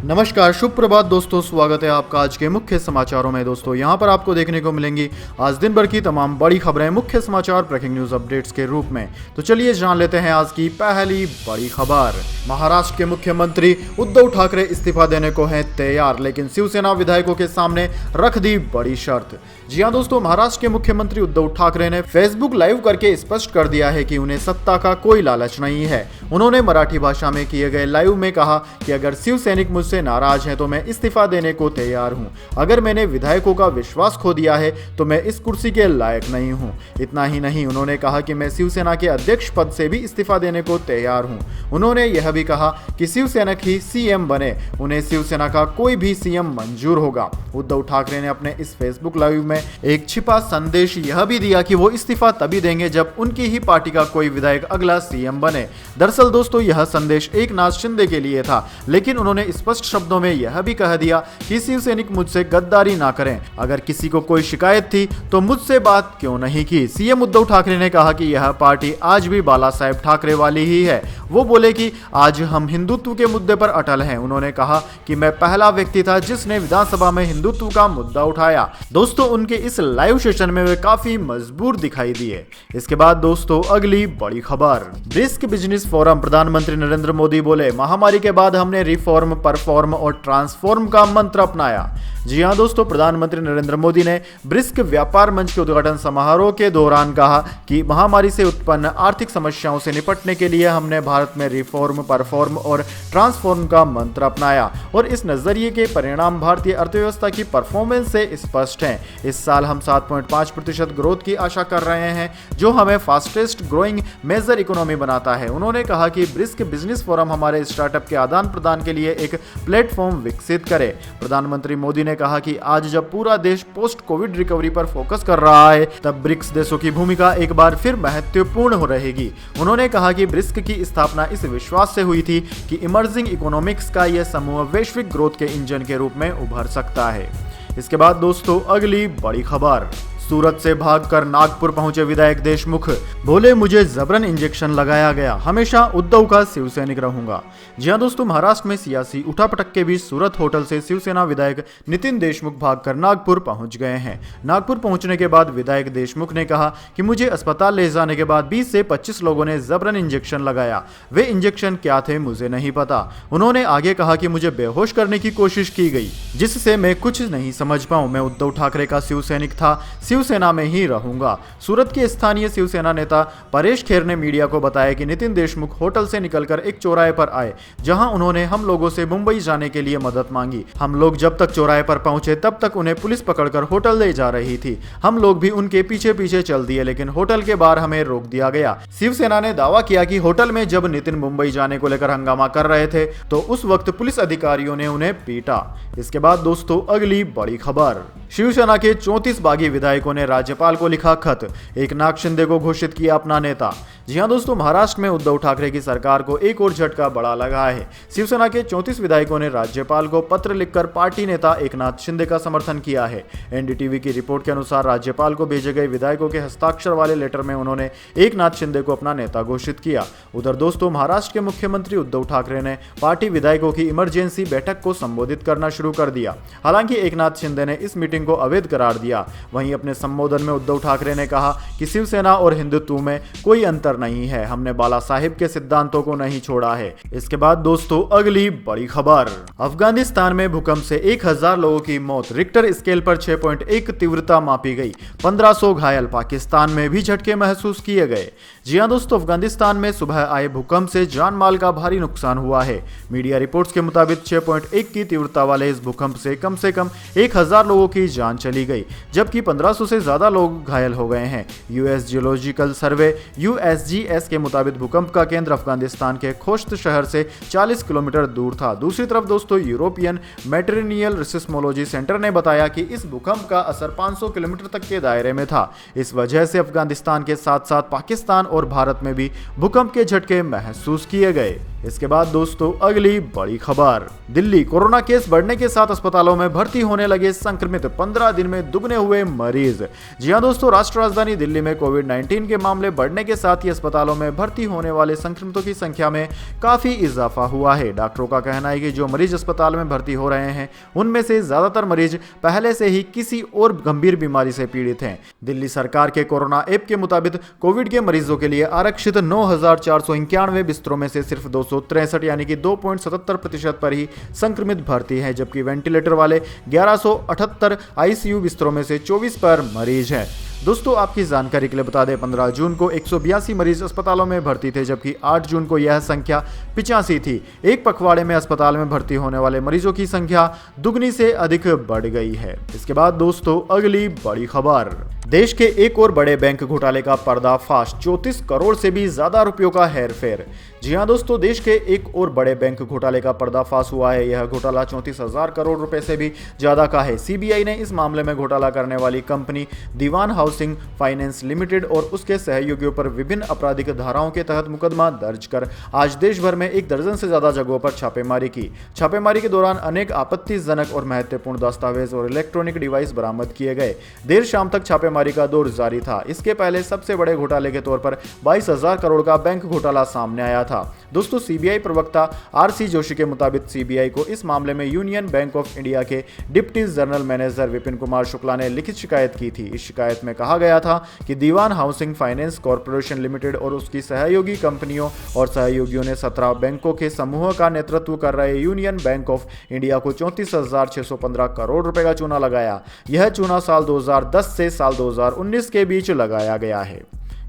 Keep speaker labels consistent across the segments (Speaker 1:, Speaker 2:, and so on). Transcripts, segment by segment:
Speaker 1: नमस्कार, शुभ प्रभात दोस्तों। स्वागत है आपका आज के मुख्य समाचारों में। दोस्तों यहाँ पर आपको देखने को मिलेंगी आज दिन भर की तमाम बड़ी खबरें मुख्य समाचार ब्रेकिंग न्यूज अपडेट्स के रूप में। तो चलिए जान लेते हैं आज की पहली बड़ी खबर। महाराष्ट्र के मुख्यमंत्री उद्धव ठाकरे इस्तीफा देने को हैं तैयार, लेकिन शिवसेना विधायकों के सामने रख दी बड़ी शर्त। जी हाँ दोस्तों, महाराष्ट्र के मुख्यमंत्री उद्धव ठाकरे ने फेसबुक लाइव करके स्पष्ट कर दिया है कि उन्हें सत्ता का कोई लालच नहीं है। उन्होंने मराठी भाषा में किए गए लाइव में कहा कि अगर शिव सैनिक मुझसे नाराज हैं तो मैं इस्तीफा देने को तैयार हूं। अगर मैंने विधायकों का विश्वास खो दिया है तो मैं इस कुर्सी के लायक नहीं हूं। इतना ही नहीं, उन्होंने कहा कि मैं शिवसेना के अध्यक्ष पद से भी इस्तीफा देने को तैयार हूं। उन्होंने यह भी कहा कि शिवसेना ही सीएम बने, उन्हें शिवसेना का कोई भी सीएम मंजूर होगा। उद्धव ठाकरे ने अपने इस फेसबुक लाइव में एक छिपा संदेश यह भी दिया कि वो इस्तीफा तभी देंगे जब उनकी ही पार्टी का कोई विधायक अगला सीएम बने। दरअसल दोस्तों, यह संदेश एकनाथ शिंदे के लिए था, लेकिन उन्होंने स्पष्ट शब्दों में यह भी कह दिया कि शिव सैनिक मुझसे गद्दारी ना करें। अगर किसी को कोई शिकायत थी तो मुझसे बात क्यों नहीं की। सीएम उद्धव ठाकरे ने कहा कि यह पार्टी आज भी बाला साहेब ठाकरे वाली ही है। वो बोले कि आज हम हिंदुत्व के मुद्दे पर अटल हैं। उन्होंने कहा कि मैं पहला व्यक्ति था जिसने विधानसभा में हिंदुत्व का मुद्दा उठाया। दोस्तों, उनके इस लाइव सेशन में वे काफी मजबूर दिखाई दिए। इसके बाद दोस्तों अगली बड़ी खबर। Brisk business forum. प्रधानमंत्री नरेंद्र मोदी बोले, महामारी के बाद हमने रिफॉर्म, परफॉर्म और ट्रांसफॉर्म का मंत्र अपनाया। जी हां दोस्तों, प्रधानमंत्री नरेंद्र मोदी ने ब्रिस्क व्यापार मंच के उद्घाटन समारोह के दौरान कहा कि महामारी से उत्पन्न आर्थिक समस्याओं से निपटने के लिए हमने भारत में रिफॉर्म, परफॉर्म और ट्रांसफॉर्म का मंत्र अपनाया और इस नजरिए के परिणाम भारतीय अर्थव्यवस्था की परफॉर्मेंस से स्पष्ट हैं। इस साल हम 7.5% ग्रोथ की आशा कर रहे हैं, जो हमें फास्टेस्ट ग्रोइंग मेजर इकोनॉमी बनाता है। उन्होंने कहा कि ब्रिस्क बिजनेस फोरम हमारे स्टार्टअप के आदान प्रदान के लिए एक प्लेटफॉर्म विकसित करे। प्रधानमंत्री मोदी ने कहा कि आज जब पूरा देश पोस्ट कोविड रिकवरी पर फोकस कर रहा है, तब ब्रिक्स देशों की भूमिका एक बार फिर महत्वपूर्ण हो रहेगी। उन्होंने कहा कि ब्रिक्स की स्थापना इस विश्वास से हुई थी कि इमर्जिंग इकोनॉमिक्स का यह समूह वैश्विक ग्रोथ के इंजन के रूप में उभर सकता है। इसके बाद दोस्तों अगली बड़ी खबर। सूरत से भागकर नागपुर पहुंचे विधायक देशमुख, बोले मुझे जबरन इंजेक्शन लगाया गया, हमेशा उद्धव का शिवसैनिक रहूंगा। जी हां दोस्तों, महाराष्ट्र में सियासी उठापटक के बीच सूरत होटल से शिवसेना विधायक नितिन देशमुख भागकर नागपुर पहुंच गए हैं। नागपुर पहुंचने के बाद विधायक देशमुख ने कहा कि मुझे अस्पताल ले जाने के बाद 20 से 25 लोगों ने जबरन इंजेक्शन लगाया। वे इंजेक्शन क्या थे मुझे नहीं पता। उन्होंने आगे कहा कि मुझे बेहोश करने की कोशिश की गई, जिससे मैं कुछ नहीं समझ पाऊं। मैं उद्धव ठाकरे का शिवसैनिक था, शिवसेना में ही रहूंगा। सूरत के स्थानीय शिवसेना नेता परेश खेर ने मीडिया को बताया कि नितिन देशमुख होटल से निकलकर एक चौराहे पर आए, जहां उन्होंने हम लोगों से मुंबई जाने के लिए मदद मांगी। हम लोग जब तक चौराहे पर पहुंचे तब तक उन्हें पुलिस पकड़कर होटल ले जा रही थी। हम लोग भी उनके पीछे पीछे चल दिए, लेकिन होटल के बाहर हमें रोक दिया गया। शिवसेना ने दावा किया कि होटल में जब नितिन मुंबई जाने को लेकर हंगामा कर रहे थे तो उस वक्त पुलिस अधिकारियों ने उन्हें पीटा। इसके बाद दोस्तों अगली बड़ी खबर। शिवसेना के 34 बागी विधायकों ने राज्यपाल को लिखा खत, एकनाथ शिंदे को घोषित किया अपना नेता। जी हां दोस्तों, महाराष्ट्र में उद्धव ठाकरे की सरकार को एक और झटका बड़ा लगा है। शिवसेना के 34 विधायकों ने राज्यपाल को पत्र लिखकर पार्टी नेता एकनाथ शिंदे का समर्थन किया है। एनडीटीवी की रिपोर्ट के अनुसार राज्यपाल को भेजे गए विधायकों के हस्ताक्षर वाले लेटर में उन्होंने एकनाथ शिंदे को अपना नेता घोषित किया। उधर दोस्तों, महाराष्ट्र के मुख्यमंत्री उद्धव ठाकरे ने पार्टी विधायकों की इमरजेंसी बैठक को संबोधित करना शुरू कर दिया। हालांकि एकनाथ शिंदे ने इस मीटिंग को अवैध करार दिया। वहीं अपने संबोधन में उद्धव ठाकरे ने कहा कि शिवसेना और हिंदुत्व में कोई अंतर नहीं है, हमने बाला साहेब के सिद्धांतों को नहीं छोड़ा है। इसके बाद दोस्तों अगली बड़ी खबर। अफगानिस्तान में भूकंप से 1000 लोगों की मौत, रिक्टर स्केल पर 6.1 तीव्रता मापी गई, 1500 घायल। पाकिस्तान में भी झटके महसूस किए गए। जी हां दोस्तों, अफगानिस्तान में सुबह आए भूकंप से जान माल का भारी नुकसान हुआ है। मीडिया रिपोर्ट्स के मुताबिक 6.1 की तीव्रता वाले इस भूकंप से कम 1000 लोगों की जान चली गई, जबकि 1500 से ज्यादा लोग घायल हो गए हैं। यूएस जियोलॉजिकल सर्वे USGS के मुताबिक भूकंप का केंद्र अफगानिस्तान के खोश्त शहर से 40 किलोमीटर दूर था। दूसरी तरफ दोस्तों, यूरोपियन मेटेरियल सिस्मोलॉजी सेंटर ने बताया कि इस भूकंप का असर 500 किलोमीटर तक के दायरे में था। इस वजह से अफगानिस्तान के साथ साथ पाकिस्तान और भारत में भी भूकंप के झटके महसूस किए गए। इसके बाद दोस्तों अगली बड़ी खबर। दिल्ली, कोरोना केस बढ़ने के साथ अस्पतालों में भर्ती होने लगे संक्रमित, 15 दिन में दुगने हुए मरीज। जी हां दोस्तों, राष्ट्र राजधानी दिल्ली में कोविड-19 के मामले बढ़ने के साथ ये अस्पतालों में भर्ती होने वाले संक्रमितों की संख्या में काफी इजाफा हुआ है। डॉक्टरों का कहना है कि जो मरीज अस्पताल में भर्ती हो रहे हैं उनमें से ज्यादातर मरीज पहले से ही किसी और गंभीर बीमारी से पीड़ित हैं। दिल्ली सरकार के कोरोना ऐप के मुताबिक कोविड के मरीजों के लिए आरक्षित 9,491 बिस्तरों में से सिर्फ 263 यानी कि 2.77% पर ही संक्रमित भर्ती है, जबकि वेंटिलेटर वाले 1178 आईसीयू बिस्तरों में से 24 पर मरीज हैं। दोस्तों आपकी जानकारी के लिए बता दें 15 जून को 182 मरीज अस्पतालों में भर्ती थे, जबकि 8 जून को यह संख्या 85 थी। एक पखवाड़े में अस्पताल में भर्ती होने वाले मरीजों की संख्या दुगनी से अधिक बढ़ गई है। इसके बाद दोस्तों अगली बड़ी खबर, देश के एक और बड़े बैंक घोटाले का पर्दाफाश, 34 करोड़ से भी ज्यादा रुपयों का हेरफेर। जी हां दोस्तों, देश के एक और बड़े बैंक घोटाले का पर्दाफाश हुआ है। यह घोटाला 34,000 करोड़ रुपए से भी ज्यादा का है। सीबीआई ने इस मामले में घोटाला करने वाली कंपनी दीवान हाउसिंग फाइनेंस लिमिटेड और उसके सहयोगियों पर विभिन्न आपराधिक धाराओं के तहत मुकदमा दर्ज कर आज देश भर में 1 दर्जन से ज्यादा जगहों पर छापेमारी की। छापेमारी के दौरान अनेक आपत्तिजनक और महत्वपूर्ण दस्तावेज और इलेक्ट्रॉनिक डिवाइस बरामद किए गए। देर शाम तक छापेमारी का दौर जारी था। इसके पहले सबसे बड़े घोटाले के तौर पर 22,000 करोड़ का बैंक घोटाला सामने आया था। दोस्तों सीबीआई प्रवक्ता आरसी जोशी के मुताबिक सीबीआई को इस मामले में यूनियन बैंक ऑफ इंडिया के deputy general manager Vipin Kumar Shukla ने लिखित शिकायत की थी। इस शिकायत में कहा गया था कि दीवान हाउसिंग फाइनेंस कॉर्पोरेशन लिमिटेड और उसकी सहयोगी कंपनियों और सहयोगियों ने 17 बैंकों के समूह का नेतृत्व कर रहे यूनियन बैंक ऑफ इंडिया को 34,615 करोड़ रुपए का चूना लगाया। यह चूना साल 2010 से साल 2019 के बीच लगाया गया है।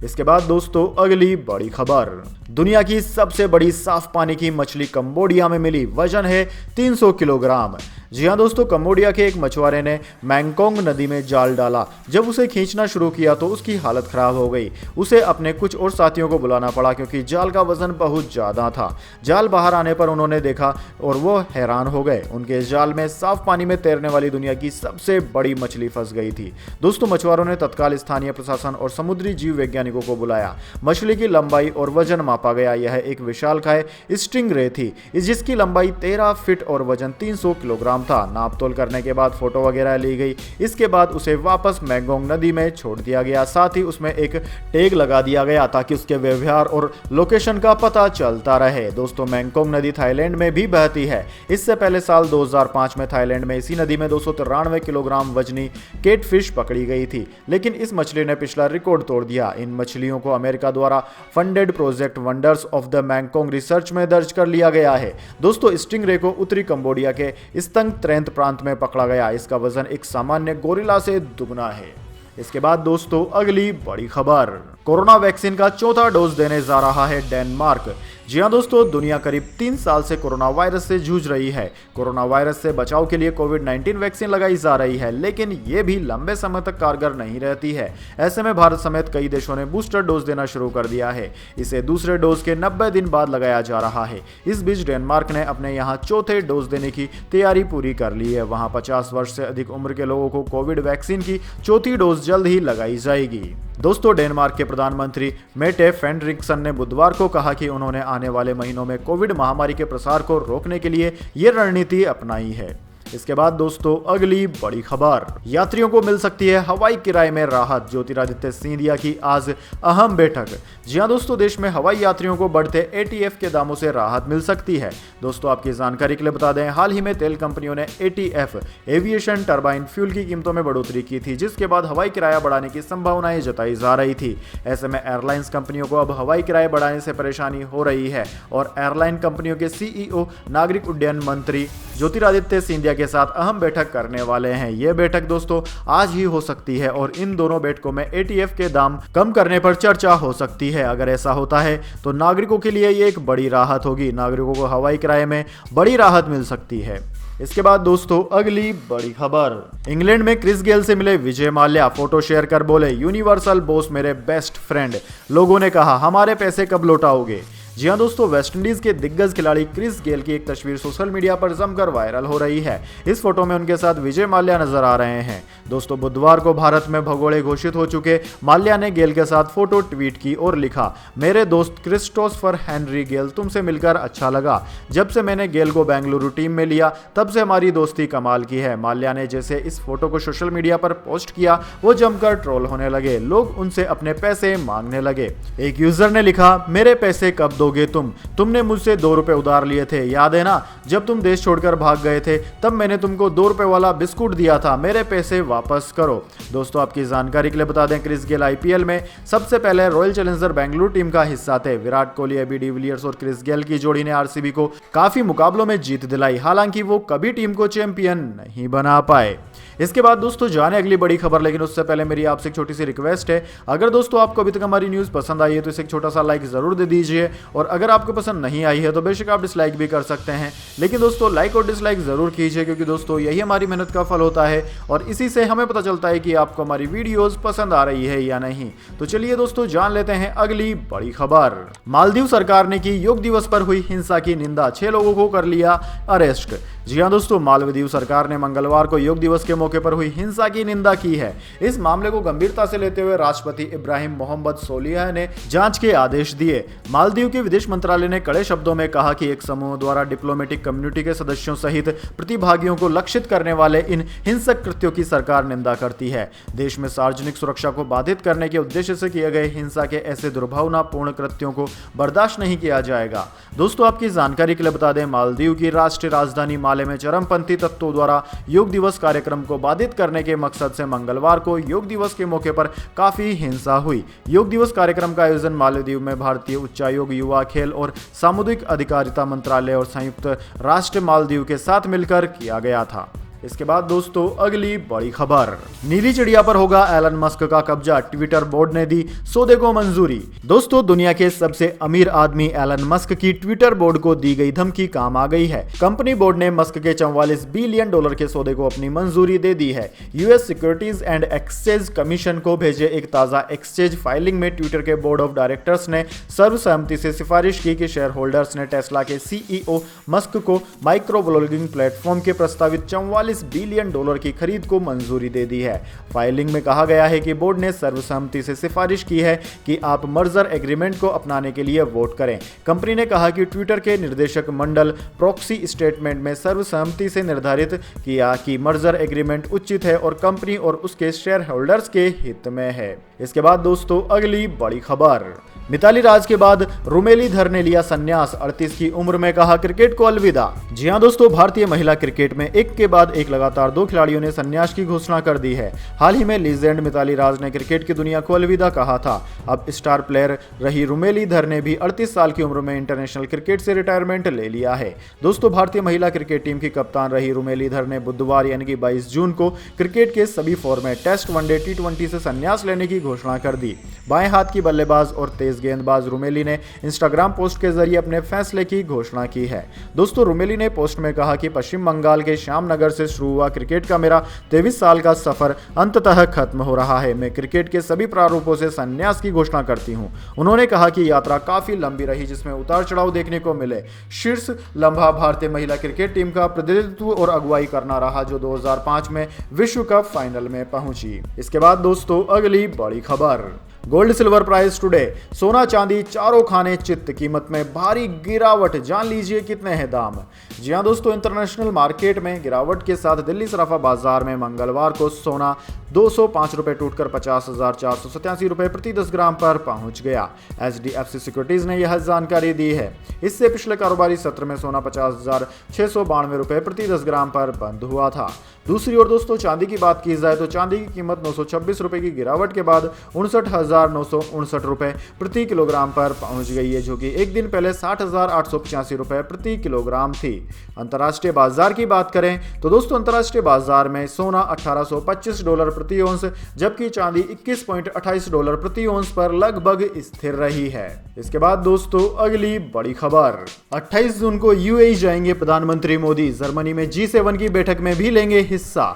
Speaker 1: इसके बाद दोस्तों अगली बड़ी खबर, दुनिया की सबसे बड़ी साफ पानी की मछली कंबोडिया में मिली, वजन है 300 किलोग्राम। जी हां दोस्तों, कंबोडिया के एक मछुआरे ने मैंगकोंग नदी में जाल डाला। जब उसे खींचना शुरू किया तो उसकी हालत खराब हो गई। उसे अपने कुछ और साथियों को बुलाना पड़ा क्योंकि जाल का वजन बहुत ज्यादा था। जाल बाहर आने पर उन्होंने देखा और वो हैरान हो गए। उनके जाल में साफ पानी में तैरने वाली दुनिया की सबसे बड़ी मछली फंस गई थी। दोस्तों मछुआरों ने तत्काल स्थानीय प्रशासन और समुद्री जीव वैज्ञानिकों को बुलाया। मछली की लंबाई और वजन मापा गया। यह एक विशालकाय स्टिंग रे थी जिसकी लंबाई 13 फीट और वजन 300 किलोग्राम था। नापतोल करने के बाद फोटो वगैरह ली गई। इसके बाद उसे वापस मैंगोंग नदी में छोड़ दिया गया। साथ ही उसमें एक टैग लगा दिया गया ताकि उसके व्यवहार और लोकेशन का पता चलता रहे। दोस्तों मैंगोंग नदी थाईलैंड में भी बहती है। इससे पहले साल 2005 में थाईलैंड में इसी नदी में 293 किलोग्राम वजनी कैटफिश पकड़ी गई थी, लेकिन इस मछली ने पिछला रिकॉर्ड तोड़ दिया। इन मछलियों को अमेरिका द्वारा funded project wonders of the Mekong research में दर्ज कर लिया गया है। दोस्तों स्टिंगरे को उत्तरी कंबोडिया के स्तंग त्रेंत प्रांत में पकड़ा गया। इसका वजन एक सामान्य गोरिल्ला से दुगना है। इसके बाद दोस्तों अगली बड़ी खबर, कोरोना वैक्सीन का चौथा डोज देने जा रहा है डेनमार्क। जी हां दोस्तों, दुनिया करीब 3 साल से कोरोना वायरस से जूझ रही है। कोरोना वायरस से बचाव के लिए कोविड-19 वैक्सीन लगाई जा रही है, लेकिन ये भी लंबे समय तक कारगर नहीं रहती है। ऐसे में भारत समेत कई देशों ने बूस्टर डोज देना शुरू कर दिया है। इसे दूसरे डोज के 90 दिन बाद लगाया जा रहा है। इस बीच डेनमार्क ने अपने यहाँ चौथे डोज देने की तैयारी पूरी कर ली है। वहाँ 50 वर्ष से अधिक उम्र के लोगों को कोविड वैक्सीन की चौथी डोज जल्द ही लगाई जाएगी। दोस्तों डेनमार्क के प्रधानमंत्री मेटे फ्रेडरिक्सन ने बुधवार को कहा कि उन्होंने आने वाले महीनों में कोविड महामारी के प्रसार को रोकने के लिए ये रणनीति अपनाई है। इसके बाद दोस्तों अगली बड़ी खबर, यात्रियों को मिल सकती है हवाई किराए में राहत, ज्योतिरादित्य सिंधिया की आज अहम बैठक। जी हां दोस्तों, देश में हवाई यात्रियों को बढ़ते एटीएफ के दामों से राहत मिल सकती है। दोस्तों आपकी जानकारी के लिए बता दें, हाल ही में तेल कंपनियों ने एटीएफ एविएशन टरबाइन फ्यूल की कीमतों में बढ़ोतरी की थी, जिसके बाद हवाई किराया बढ़ाने की संभावनाएं जताई जा रही थी। ऐसे में एयरलाइंस कंपनियों को अब हवाई किराए बढ़ाने से परेशानी हो रही है और एयरलाइन कंपनियों के सीईओ नागरिक उड्डयन मंत्री ज्योतिरादित्य सिंधिया के साथ अहम बैठक करने वाले हैं। यह बैठक दोस्तों आज ही हो सकती है और इन दोनों बैठकों में एटीएफ के दाम कम करने पर चर्चा हो सकती है। अगर ऐसा होता है तो नागरिकों के लिए ये एक बड़ी राहत होगी। नागरिकों को हवाई किराए में बड़ी राहत मिल सकती है। इसके बाद दोस्तों अगली बड़ी खबर, इंग्लैंड में क्रिस गेल से मिले विजय माल्या, फोटो शेयर कर बोले यूनिवर्सल बॉस मेरे बेस्ट फ्रेंड। लोगों ने कहा हमारे पैसे कब लौटाओगे। जी हां दोस्तों, वेस्टइंडीज के दिग्गज खिलाड़ी क्रिस गेल की एक तस्वीर सोशल मीडिया पर जमकर वायरल हो रही है। इस फोटो में उनके साथ विजय माल्या नजर आ रहे हैं। दोस्तों, बुधवार को भारत में भगोड़े घोषित हो चुके माल्या ने गेल के साथ फोटो ट्वीट की और लिखा, मेरे दोस्त क्रिस्टोफर हेनरी गेल, तुमसे मिलकर अच्छा लगा। जब से मैंने गेल को बेंगलुरु टीम में लिया तब से हमारी दोस्ती कमाल की है। माल्या ने जैसे इस फोटो को सोशल मीडिया पर पोस्ट किया वो जमकर ट्रोल होने लगे। लोग उनसे अपने पैसे मांगने लगे। एक यूजर ने लिखा, मेरे पैसे कब दोगे तुमने मुझसे 2 रुपए उधार लिए थे, याद है ना? जब तुम देश छोड़कर भाग गए थे तब मैंने तुमको 2 रुपए वाला बिस्कुट दिया था, मेरे पैसे वापस करो। दोस्तों, आपकी जानकारी के लिए बता दें, क्रिस गेल आईपीएल में सबसे पहले रॉयल चैलेंजर बेंगलुरु टीम का हिस्सा थे। विराट कोहली, एबी डिविलियर्स और क्रिस गेल की जोड़ी ने आरसीबी को काफी मुकाबलों में जीत दिलाई। हालांकि वो कभी टीम को चैंपियन नहीं बना पाए। इसके बाद दोस्तों जाने अगली बड़ी खबर, लेकिन उससे पहले मेरी आपसे एक छोटी सी रिक्वेस्ट है। अगर दोस्तों आपको अभी तक हमारी न्यूज़ पसंद आई है तो इसे एक छोटा सा लाइक जरूर दे दीजिए, और अगर आपको पसंद नहीं आई है तो बेशक आप डिसलाइक भी कर सकते हैं, लेकिन दोस्तों लाइक और डिसलाइक जरूर कीजिए, क्योंकि दोस्तों यही हमारी मेहनत का फल होता है और इसी से हमें पता चलता है कि आपको हमारी वीडियोस पसंद आ रही है या नहीं। तो चलिए दोस्तों जान लेते हैं अगली बड़ी खबर। मालदीव सरकार ने की योग दिवस पर हुई हिंसा की निंदा, 6 लोगों को कर लिया अरेस्ट। जी हां दोस्तों, मालदीव सरकार ने मंगलवार को योग दिवस के मौके पर हुई हिंसा की निंदा की है। इस मामले को गंभीरता से लेते हुए राष्ट्रपति इब्राहिम मोहम्मद सोलिह ने जांच के आदेश दिए। मालदीव के विदेश मंत्रालय ने कड़े शब्दों में कहा कि एक समूह द्वारा डिप्लोमेटिक कम्युनिटी के सदस्यों सहित प्रतिभागियों को लक्षित करने वाले इन हिंसक कृत्यों की सरकार निंदा करती है। देश में सार्वजनिक सुरक्षा को बाधित करने के उद्देश्य से किए गए हिंसा के ऐसे दुर्भावनापूर्ण कृत्यों को बर्दाश्त नहीं किया जाएगा। दोस्तों, आपकी जानकारी के लिए बता दें, मालदीव की राष्ट्रीय राजधानी माले में चरमपंथी तत्वों द्वारा योग दिवस कार्यक्रम को बाधित करने के मकसद से मंगलवार को योग दिवस के मौके पर काफी हिंसा हुई। योग दिवस कार्यक्रम का आयोजन मालदीव में भारतीय उच्चायोग, युवा, खेल और सामुदायिक अधिकारिता मंत्रालय और संयुक्त राष्ट्र मालदीव के साथ मिलकर किया गया था। इसके बाद दोस्तों अगली बड़ी खबर, नीली चिड़िया पर होगा एलन मस्क का कब्जा, ट्विटर बोर्ड ने दी सौदे को मंजूरी। दोस्तों, दुनिया के सबसे अमीर आदमी एलन मस्क की ट्विटर बोर्ड को दी गई धमकी काम आ गई है। कंपनी बोर्ड ने मस्क के $44 बिलियन के सौदे को अपनी मंजूरी दे दी है। US securities and exchange commission को भेजे एक ताजा एक्सचेंज फाइलिंग में ट्विटर के बोर्ड ऑफ डायरेक्टर्स ने सर्वसम्मति से सिफारिश की कि शेयर होल्डर्स ने टेस्ला के सीईओ मस्क को माइक्रो ब्लॉगिंग प्लेटफॉर्म के प्रस्तावित $44 बिलियन की खरीद को मंजूरी दे दी है। फाइलिंग में कहा गया है कि बोर्ड ने सर्वसम्मति से सिफारिश की है कि आप मर्जर एग्रीमेंट को अपनाने के लिए वोट करें। कंपनी ने कहा कि ट्विटर के निर्देशक मंडल प्रॉक्सी स्टेटमेंट में सर्वसम्मति से निर्धारित किया कि मर्जर एग्रीमेंट उचित है और कंपनी और उसके शेयर होल्डर्स के हित में है। इसके बाद दोस्तों अगली बड़ी खबर, मिताली राज के बाद रुमेलीधर ने लिया संन्यास, 38 की उम्र में कहा क्रिकेट को अलविदा। जी हां दोस्तों, भारतीय महिला क्रिकेट में एक के बाद एक लगातार 2 खिलाड़ियों ने संन्यास की घोषणा कर दी है। हाल ही में लीजेंड मिताली राज ने क्रिकेट की दुनिया को अलविदा कहा था। अब स्टार प्लेयर रही रुमेलीधर ने भी 38 साल की उम्र में इंटरनेशनल क्रिकेट से रिटायरमेंट ले लिया है। दोस्तों, भारतीय महिला क्रिकेट टीम की कप्तान रही रुमेलीधर ने बुधवार यानी कि 22 जून को क्रिकेट के सभी फॉर्मेट टेस्ट, वनडे, टी20 से संन्यास लेने की घोषणा कर दी। बाएं हाथ की बल्लेबाज और तेज गेंदबाज रुमेली ने इंस्टाग्राम पोस्ट के जरिए अपने फैसले की घोषणा की है। दोस्तों, रुमेली ने पोस्ट में कहा कि पश्चिम बंगाल के श्यामनगर से शुरू हुआ क्रिकेट का मेरा 23 साल का सफर अंततः खत्म हो रहा है। मैं क्रिकेट के सभी प्रारूपों से संन्यास की घोषणा करती हूं। उन्होंने कहा कि यात्रा काफी लंबी रही, जिसमें उतार चढ़ाव देखने को मिले। शीर्ष लम्हा भारतीय महिला क्रिकेट टीम का प्रतिनिधित्व और अगुवाई करना रहा, जो 2005 में विश्व कप फाइनल में पहुंची। इसके बाद दोस्तों अगली बड़ी खबर, गोल्ड सिल्वर प्राइस टुडे, सोना चांदी चारों खाने चित्त, कीमत में भारी गिरावट, जान लीजिए कितने हैं दाम। जी हां दोस्तों, इंटरनेशनल मार्केट में गिरावट के साथ दिल्ली सराफा बाजार में मंगलवार को सोना 205 रुपए टूटकर 50,487 रुपए प्रति 10 ग्राम पर पहुंच गया। HDFC सिक्योरिटीज ने यह जानकारी दी है। इससे पिछले कारोबारी सत्र में सोना 50,692 रुपए प्रति 10 ग्राम पर बंद हुआ था। दूसरी ओर दोस्तों चांदी की बात की जाए तो चांदी की कीमत 926 रुपए की गिरावट के बाद 59,959 रुपए प्रति किलोग्राम पर पहुंच गई है, जो कि एक दिन पहले 60,885 रुपए प्रति किलोग्राम थी। अंतर्राष्ट्रीय बाजार की बात करें तो दोस्तों अंतर्राष्ट्रीय बाजार में सोना $1825 प्रति औंस, जबकि चांदी $21.28 प्रति औंस पर लगभग स्थिर रही है। इसके बाद दोस्तों अगली बड़ी खबर, 28 जून को UAE जाएंगे प्रधानमंत्री मोदी, जर्मनी में G7 की बैठक में भी लेंगे हिस्सा।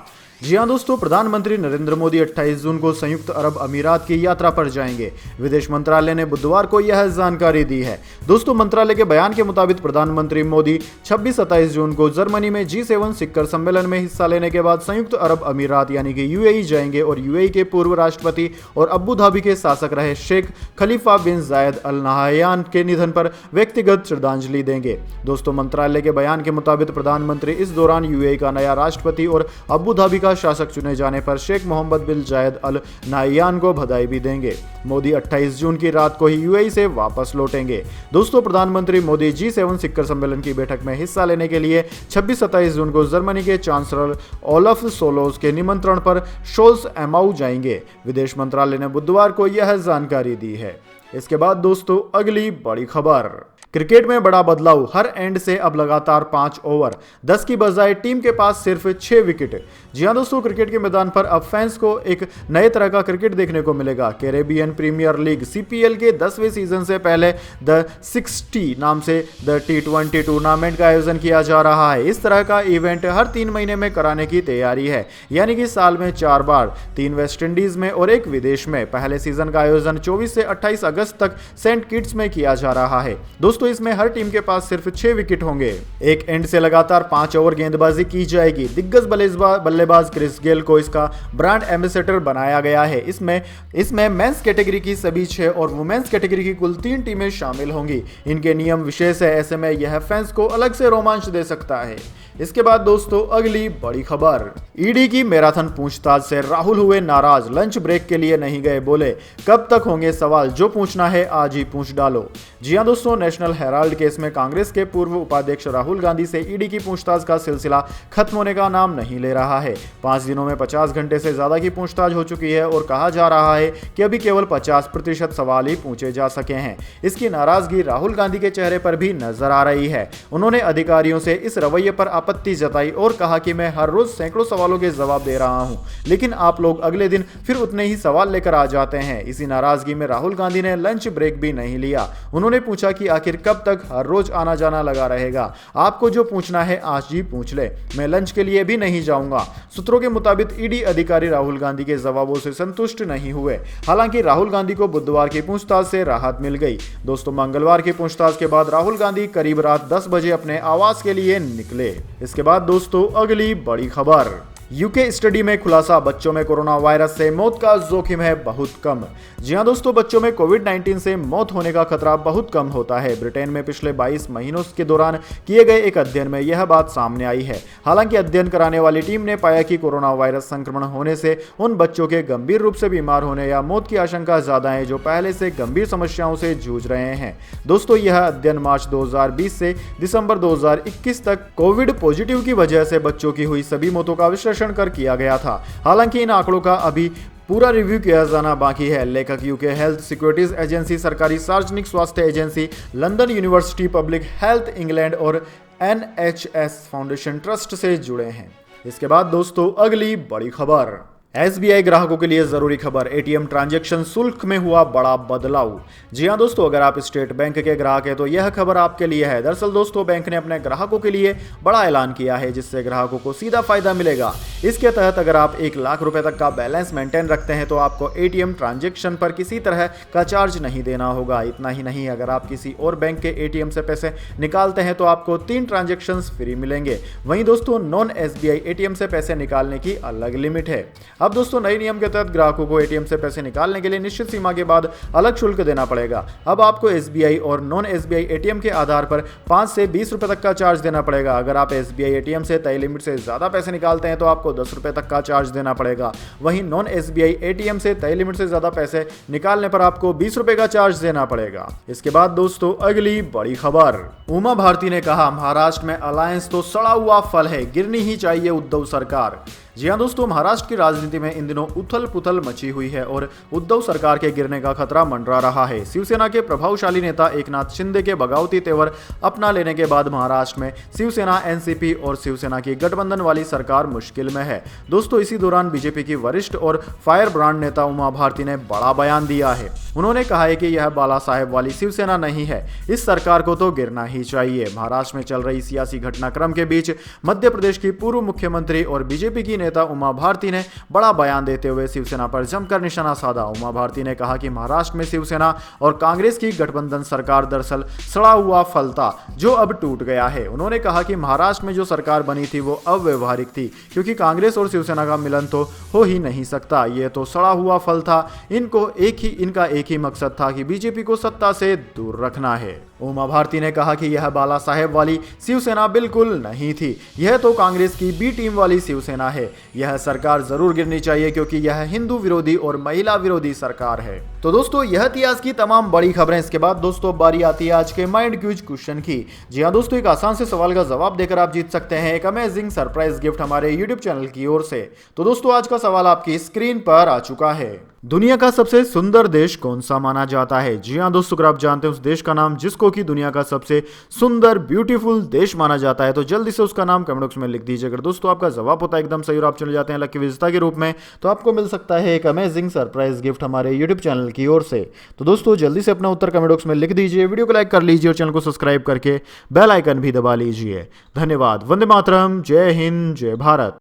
Speaker 1: जी हाँ दोस्तों, प्रधानमंत्री नरेंद्र मोदी 28 जून को संयुक्त अरब अमीरात की यात्रा पर जाएंगे। विदेश मंत्रालय ने बुधवार को यह जानकारी दी है। दोस्तों, मंत्रालय के बयान के मुताबिक प्रधानमंत्री मोदी 26-27 जून को जर्मनी में G7 शिखर सम्मेलन में हिस्सा लेने के बाद संयुक्त अरब अमीरात यानी कि UAE जाएंगे और UAE के पूर्व राष्ट्रपति और अबू धाबी के शासक रहे शेख खलीफा बिन जायद अल नहयान के निधन पर व्यक्तिगत श्रद्धांजलि देंगे। दोस्तों, मंत्रालय के बयान के मुताबिक प्रधानमंत्री इस दौरान UAE का नया राष्ट्रपति और अबू धाबी का शासक चुने जाने पर शेख मोहम्मद बिन जायद अल नहयान को बधाई भी देंगे। मोदी 28 जून की रात को ही UAE से वापस लौटेंगे। दोस्तों, प्रधानमंत्री मोदी G7 शिखर सम्मेलन की बैठक में हिस्सा लेने के लिए 26-27 जून को जर्मनी के चांसलर ओलफ सोलोस के निमंत्रण पर शोल्स एमाउ जाएंगे। विदेश मंत्रालय ने बुधवार को यह जानकारी दी है। इसके बाद दोस्तों, अगली बड़ी खबर। क्रिकेट में बड़ा बदलाव, हर एंड से अब लगातार 5 ओवर, 10 की बजाय टीम के पास सिर्फ 6 विकेट। जी हां दोस्तों, क्रिकेट के मैदान पर अब फैंस को एक नए तरह का क्रिकेट देखने को मिलेगा। कैरेबियन प्रीमियर लीग CPL के 10वें सीजन से पहले द 60 नाम से द T20 टूर्नामेंट का आयोजन किया जा रहा है। इस तरह का इवेंट हर 3 महीने में कराने की तैयारी है, यानी कि साल में 4 बार, 3 वेस्ट इंडीज में और 1 विदेश में। पहले सीजन का आयोजन 24 से 28 अगस्त तक सेंट किट्स में किया जा रहा है। दोस्तों, इसमें हर टीम के पास सिर्फ 6 विकेट होंगे। एक एंड से लगातार 5 ओवर गेंदबाजी की जाएगी। दिग्गज बल्लेबाज क्रिस गेल को इसका ब्रांड एम्बेसडर बनाया गया है। इसमें मेंस कैटेगरी की सभी 6 और वुमेन्स कैटेगरी की कुल 3 टीमें शामिल होंगी। इनके नियम विशेष है, ऐसे में यह फैंस को अलग से रोमांच दे सकता है। इसके बाद दोस्तों, अगली बड़ी खबर। ईडी की मैराथन पूछताछ से राहुल हुए नाराज, लंच ब्रेक के लिए नहीं गए, बोले कब तक होंगे सवाल, जो पूछना है आज ही पूछ डालो। जी हां दोस्तों, नेशनल हेराल्ड केस में कांग्रेस के पूर्व उपाध्यक्ष राहुल गांधी से ईडी की पूछताछ का सिलसिला खत्म होने का नाम नहीं ले रहा है। 5 दिनों में 50 घंटे से ज्यादा की पूछताछ हो चुकी है और कहा जा रहा है कि अभी केवल 50% सवाल ही पूछे जा सके हैं। इसकी नाराजगी राहुल गांधी के चेहरे पर भी नजर आ रही है। उन्होंने अधिकारियों से इस रवैये पर आपत्ति जताई और कहा कि मैं हर रोज सैकड़ों सवालों के जवाब दे रहा हूं, लेकिन आप लोग अगले दिन फिर उतने ही सवाल लेकर आ जाते हैं। इसी नाराजगी में राहुल गांधी ने लंच ब्रेक भी नहीं लिया। उन्होंने पूछा कि आखिर कब तक हर रोज आना जाना लगा रहेगा, आपको जो पूछना है आज ही पूछ ले, मैं लंच के लिए भी नहीं जाऊंगा। सूत्रों के मुताबिक ईडी अधिकारी राहुल गांधी के जवाबों से संतुष्ट नहीं हुए। हालांकि राहुल गांधी को बुधवार की पूछताछ से राहत मिल गई। दोस्तों, मंगलवार की पूछताछ के बाद राहुल गांधी करीब रात 10 बजे अपने आवास के लिए निकले। इसके बाद दोस्तों, अगली बड़ी खबर। यूके स्टडी में खुलासा, बच्चों में कोरोना वायरस से मौत का जोखिम है बहुत कम। जी हां दोस्तों, बच्चों में कोविड-19 से मौत होने का खतरा बहुत कम होता है। ब्रिटेन में पिछले 22 महीनों के दौरान किए गए एक अध्ययन में यह बात सामने आई है। हालांकि अध्ययन कराने वाली टीम ने पाया कि कोरोना वायरस संक्रमण होने से उन बच्चों के गंभीर रूप से बीमार होने या मौत की आशंका ज्यादा है जो पहले से गंभीर समस्याओं से जूझ रहे हैं। दोस्तों, यह अध्ययन मार्च 2020 से दिसंबर 2021 तक कोविड पॉजिटिव की वजह से बच्चों की हुई सभी मौतों का विश्लेषण कर किया गया था। हालांकि इन आंकड़ों का अभी पूरा रिव्यू किया जाना बाकी है। लेखक यूके हेल्थ सिक्योरिटीज एजेंसी, सरकारी सार्वजनिक स्वास्थ्य agency, London university public health England और NHS फाउंडेशन ट्रस्ट से जुड़े हैं। इसके बाद दोस्तों, अगली बड़ी खबर। SBI ग्राहकों के लिए जरूरी खबर, ATM ट्रांजैक्शन शुल्क में हुआ बड़ा बदलाव। जी हां दोस्तों, अगर आप स्टेट बैंक के ग्राहक हैं तो यह खबर आपके लिए है। दरअसल दोस्तों, बैंक ने अपने ग्राहकों के लिए बड़ा ऐलान किया है जिससे ग्राहकों को सीधा फायदा मिलेगा। इसके तहत अगर आप 1 लाख रुपए तक का बैलेंस मेंटेन रखते हैं तो आपको ATM ट्रांजैक्शन पर किसी तरह का चार्ज नहीं देना होगा। इतना ही नहीं, अगर आप किसी और बैंक के ATM से पैसे निकालते हैं तो आपको 3 ट्रांजैक्शन फ्री मिलेंगे। वहीं दोस्तों, नॉन SBI ATM से पैसे निकालने की अलग लिमिट है। अब दोस्तों, नए नियम के तहत ग्राहकों को ATM से पैसे निकालने के लिए निश्चित सीमा के बाद अलग शुल्क देना पड़ेगा। अब आपको SBI और नॉन SBI ATM के आधार पर 5 से 20 रुपए तक का चार्ज देना पड़ेगा। अगर आप SBI ATM से तय लिमिट से ज्यादा पैसे निकालते हैं तो आपको 10 रुपए तक का चार्ज देना पड़ेगा। वहीं नॉन SBI ATM से तय लिमिट से ज्यादा पैसे निकालने पर आपको 20 रुपए का चार्ज देना पड़ेगा। इसके बाद दोस्तों, अगली बड़ी खबर। उमा भारती ने कहा, महाराष्ट्र में अलायंस तो सड़ा हुआ फल है, गिरनी ही चाहिए उद्धव सरकार। जी हां दोस्तों, महाराष्ट्र की राजनीति राजनीति में इन दिनों उथल पुथल मची हुई है और उद्धव सरकार के गिरने का खतरा मंडरा रहा है। शिवसेना के प्रभावशाली नेता एकनाथ शिंदे के बगावती तेवर अपना लेने के बाद महाराष्ट्र में शिवसेना, एनसीपी और शिवसेना की गठबंधन वाली सरकार मुश्किल में है। दोस्तों, इसी दौरान बीजेपी की वरिष्ठ और फायर ब्रांड नेता उमा भारती ने बड़ा बयान दिया है। उन्होंने कहा है कि यह बाला साहेब वाली शिवसेना नहीं है, इस सरकार को तो गिरना ही चाहिए। महाराष्ट्र में चल रही सियासी घटनाक्रम के बीच मध्य प्रदेश की पूर्व मुख्यमंत्री और बीजेपी की नेता उमा भारती ने बड़ा बयान देते हुए शिवसेना पर जमकर निशाना साधा। उमा भारती ने कहा कि महाराष्ट्र में शिवसेना और कांग्रेस की गठबंधन सरकार दरअसल सड़ा हुआ फल था जो अब टूट गया है। उन्होंने कहा कि महाराष्ट्र में जो सरकार बनी थी वो अव्यवहारिक थी, क्योंकि कांग्रेस और शिवसेना का मिलन तो हो ही नहीं सकता। ये तो सड़ा हुआ फल था। इनका एक ही मकसद था कि बीजेपी को सत्ता से दूर रखना है। उमा भारती ने कहा कि यह बाला साहेब वाली शिवसेना बिल्कुल नहीं थी, यह तो कांग्रेस की बी टीम वाली शिवसेना है। यह सरकार जरूर गिरनी चाहिए क्योंकि यह हिंदू विरोधी और महिला विरोधी सरकार है। तो दोस्तों, यह थी आज की तमाम बड़ी खबरें। इसके बाद दोस्तों बारी आती है आज के माइंड क्यूज क्वेश्चन की। जी हाँ दोस्तों, एक आसान से सवाल का जवाब देकर आप जीत सकते हैं एक अमेजिंग सरप्राइज गिफ्ट हमारे यूट्यूब चैनल की ओर से। तो दोस्तों, आज का सवाल आपकी स्क्रीन पर आ चुका है। दुनिया का सबसे सुंदर देश कौन सा माना जाता है? जी हाँ दोस्तों, अगर आप जानते हैं उस देश का नाम जिसको कि दुनिया का सबसे सुंदर ब्यूटीफुल देश माना जाता है, तो जल्दी से उसका नाम कमेंट बॉक्स में लिख दीजिए। अगर दोस्तों आपका जवाब होता है एकदम सही और आप चले जाते हैं लकी विजेता के रूप में, तो आपको मिल सकता है एक अमेजिंग सरप्राइज गिफ्ट हमारे यूट्यूब चैनल की ओर से। तो दोस्तों जल्दी से अपना उत्तर कमेंट बॉक्स में लिख दीजिए, वीडियो को लाइक कर लीजिए और चैनल को सब्सक्राइब करके बेल आइकन भी दबा लीजिए। धन्यवाद। वंदे मातरम। जय हिंद, जय भारत।